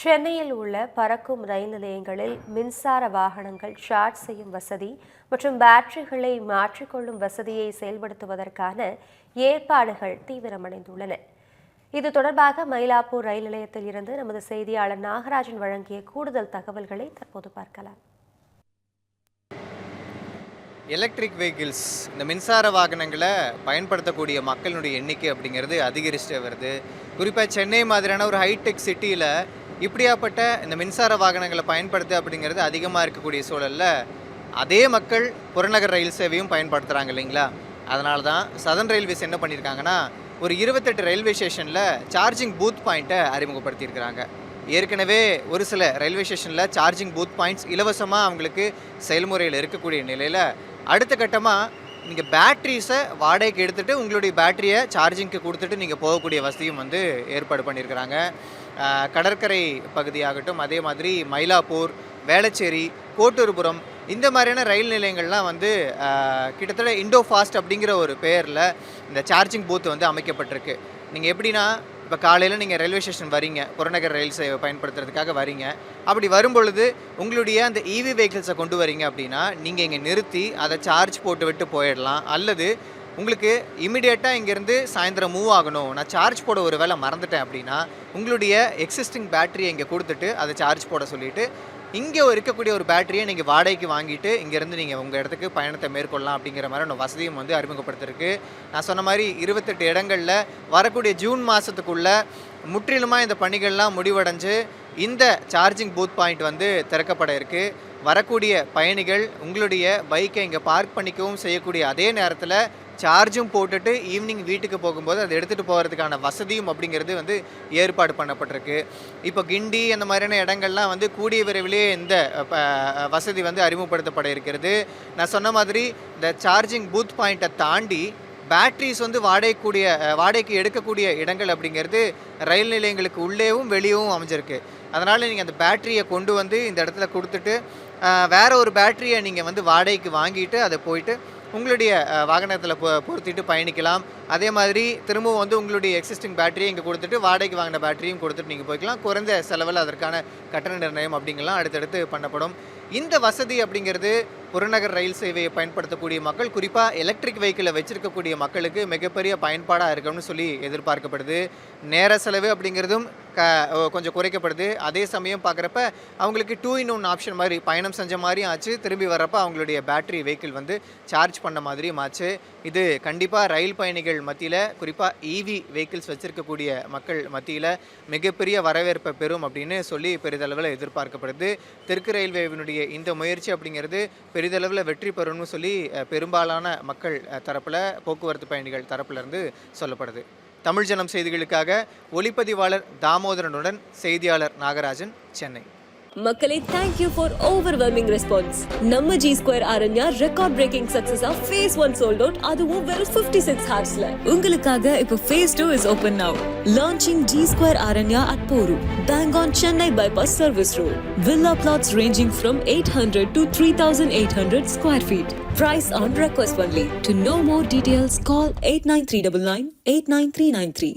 சென்னையில் உள்ள பறக்கும் ரயில் நிலையங்களில் மின்சார வாகனங்கள் சார்ஜ் செய்யும் வசதி மற்றும் பேட்டரிகளை மாற்றிக்கொள்ளும் வசதியை செயல்படுத்துவதற்கான ஏற்பாடுகள் தீவிரமடைந்துள்ளன. இது தொடர்பாக மயிலாப்பூர் ரயில் நிலையத்தில் இருந்து நமது செய்தியாளர் நாகராஜன் வழங்கிய கூடுதல் தகவல்களை தற்போது பார்க்கலாம். எலக்ட்ரிக் வெஹிக்கிள்ஸ், இந்த மின்சார வாகனங்களை பயன்படுத்தக்கூடிய மக்களுடைய எண்ணிக்கை அப்படிங்கிறது அதிகரிச்சுட்டே வருது. குறிப்பாக சென்னை மாதிரியான ஒரு ஹைடெக் சிட்டியில் இப்படியாப்பட்ட இந்த மின்சார வாகனங்களை பயன்படுத்து அப்படிங்கிறது அதிகமாக இருக்கக்கூடிய சூழலில் அதே மக்கள் புறநகர் ரயில் சேவையும் பயன்படுத்துகிறாங்க இல்லைங்களா? அதனால தான் சதர்ன் ரயில்வேஸ் என்ன பண்ணியிருக்காங்கன்னா, ஒரு 28 ரயில்வே ஸ்டேஷனில் சார்ஜிங் பூத் பாயிண்ட்டை அறிமுகப்படுத்தியிருக்கிறாங்க. ஏற்கனவே ஒரு சில ரயில்வே ஸ்டேஷனில் சார்ஜிங் பூத் பாயிண்ட்ஸ் இலவசமாக அவங்களுக்கு செயல்முறையில் இருக்கக்கூடிய நிலையில் அடுத்த கட்டமாக நீங்கள் பேட்ரிஸை வாடகைக்கு எடுத்துகிட்டு உங்களுடைய பேட்டரியை சார்ஜிங்க்கு கொடுத்துட்டு நீங்கள் போகக்கூடிய வசதியும் ஏற்பாடு பண்ணியிருக்கிறாங்க. கடற்கரை பகுதியாகட்டும், அதே மாதிரி மயிலாப்பூர், வேளச்சேரி, கோட்டூர்புரம் இந்த மாதிரியான ரயில் நிலையங்கள்லாம் கிட்டத்தட்ட இண்டோ ஃபாஸ்ட் அப்படிங்கிற ஒரு பெயரில் இந்த சார்ஜிங் பூத் அமைக்கப்பட்டிருக்கு. நீங்கள் எப்படின்னா, இப்போ காலையில் நீங்கள் ரயில்வே ஸ்டேஷன் வரீங்க, புறநகர் ரயில் சேவை பயன்படுத்துறதுக்காக வரீங்க. அப்படி வரும்பொழுது உங்களுடைய அந்த இவி வெஹிக்கிள்ஸை கொண்டு வரீங்க அப்படின்னா நீங்கள் இங்கே நிறுத்தி அதை சார்ஜ் போட்டு விட்டு போயிடலாம். அல்லது உங்களுக்கு இமிடியேட்டாக இங்கேருந்து சாயந்தரம் மூவ் ஆகணும், நான் சார்ஜ் போட ஒரு வேளை மறந்துட்டேன் அப்படின்னா உங்களுடைய எக்ஸிஸ்டிங் பேட்டரியை இங்கே கொடுத்துட்டு அதை சார்ஜ் போட சொல்லிவிட்டு இங்கே இருக்கக்கூடிய ஒரு பேட்டரியை நீங்கள் வாடகைக்கு வாங்கிட்டு இங்கேருந்து நீங்கள் உங்கள் இடத்துக்கு பயணத்தை மேற்கொள்ளலாம் அப்படிங்கிற மாதிரி வசதியும் அறிமுகப்படுத்திருக்கு. நான் சொன்ன மாதிரி 28 இடங்களில் வரக்கூடிய ஜூன் மாதத்துக்குள்ளே முற்றிலுமாக இந்த பணிகள்லாம் முடிவடைஞ்சு இந்த சார்ஜிங் பூத் பாயிண்ட் திறக்கப்பட இருக்குது. வரக்கூடிய பயணிகள் உங்களுடைய பைக்கை இங்கே பார்க் பண்ணிக்கவும் செய்யக்கூடிய அதே நேரத்தில் சார்ஜும் போட்டுட்டு ஈவினிங் வீட்டுக்கு போகும்போது அதை எடுத்துகிட்டு போகிறதுக்கான வசதியும் அப்படிங்கிறது ஏற்பாடு பண்ணப்பட்டிருக்கு. இப்போ கிண்டி அந்த மாதிரியான இடங்கள்லாம் கூடிய விரைவிலே இந்த வசதி அறிமுகப்படுத்தப்பட இருக்கிறது. நான் சொன்ன மாதிரி இந்த சார்ஜிங் பூத் பாயிண்ட்டை தாண்டி பேட்ரிஸ் வாடகைக்கு எடுக்கக்கூடிய இடங்கள் அப்படிங்கிறது ரயில் நிலையங்களுக்கு உள்ளேவும் வெளியவும் அமைஞ்சிருக்கு. அதனால் நீங்கள் அந்த பேட்டரியை கொண்டு இந்த இடத்துல கொடுத்துட்டு வேறு ஒரு பேட்டரியை நீங்கள் வாடகைக்கு வாங்கிட்டு அதை போயிட்டு உங்களுடைய வாகனத்தில் பொருத்திட்டு பயணிக்கலாம். அதே மாதிரி திரும்பவும் உங்களுடைய எக்ஸிஸ்டிங் பேட்டரியை இங்கே கொடுத்துட்டு வாடகைக்கு வாங்கின பேட்டரியும் கொடுத்துட்டு நீங்கள் போய்க்கலாம். குறைந்த செலவில் அதற்கான கட்டண நிர்ணயம் அப்படிங்கலாம் அடுத்தடுத்து பண்ணப்படும். இந்த வசதி அப்படிங்கிறது புறநகர் ரயில் சேவையை பயன்படுத்தக்கூடிய மக்கள், குறிப்பாக எலக்ட்ரிக் வெஹிக்கிளை வச்சிருக்கக்கூடிய மக்களுக்கு மிகப்பெரிய பயன்பாடாக இருக்கும்னு சொல்லி எதிர்பார்க்கப்படுது. நேர செலவு அப்படிங்கிறதும் கொஞ்சம் குறைக்கப்படுது. அதே சமயம் பார்க்குறப்ப அவங்களுக்கு 2-in-1 ஆப்ஷன் மாதிரி பயணம் செஞ்ச மாதிரியும் ஆச்சு, திரும்பி வர்றப்போ அவங்களுடைய பேட்டரி வெஹிக்கிள் சார்ஜ் பண்ண மாதிரியும் ஆச்சு. இது கண்டிப்பாக ரயில் பயணிகள் மத்தியில், குறிப்பாக இவி வெஹிக்கிள்ஸ் வச்சுருக்கக்கூடிய மக்கள் மத்தியில் மிகப்பெரிய வரவேற்பை பெறும் அப்படின்னு சொல்லி பெரிதளவில் எதிர்பார்க்கப்படுது. தெற்கு ரயில்வேவினுடைய இந்த முயற்சி அப்படிங்கிறது பெரிதளவில் வெற்றி பெறும்னு சொல்லி பெரும்பாலான மக்கள் தரப்பில், போக்குவரத்து பயணிகள் தரப்பிலிருந்து சொல்லப்படுது. தமிழ் ஜனம் செய்திகளுக்காக ஒளிப்பதிவாளர் தாமோதரனுடன் செய்தியாளர் நாகராஜன், சென்னை. மக்களே, thank you for overwhelming response. நம்ம G Square Aranya record breaking success of phase 1 sold out, அதுவும் வெறும் 56 hoursல. உங்களுக்காக இப்போ phase 2 is open now. Launching G Square Aranya at Poru, bang on Chennai bypass service road. Villa plots ranging from 800 to 3800 square feet. Price on request only. To know more details, call 89399 89393.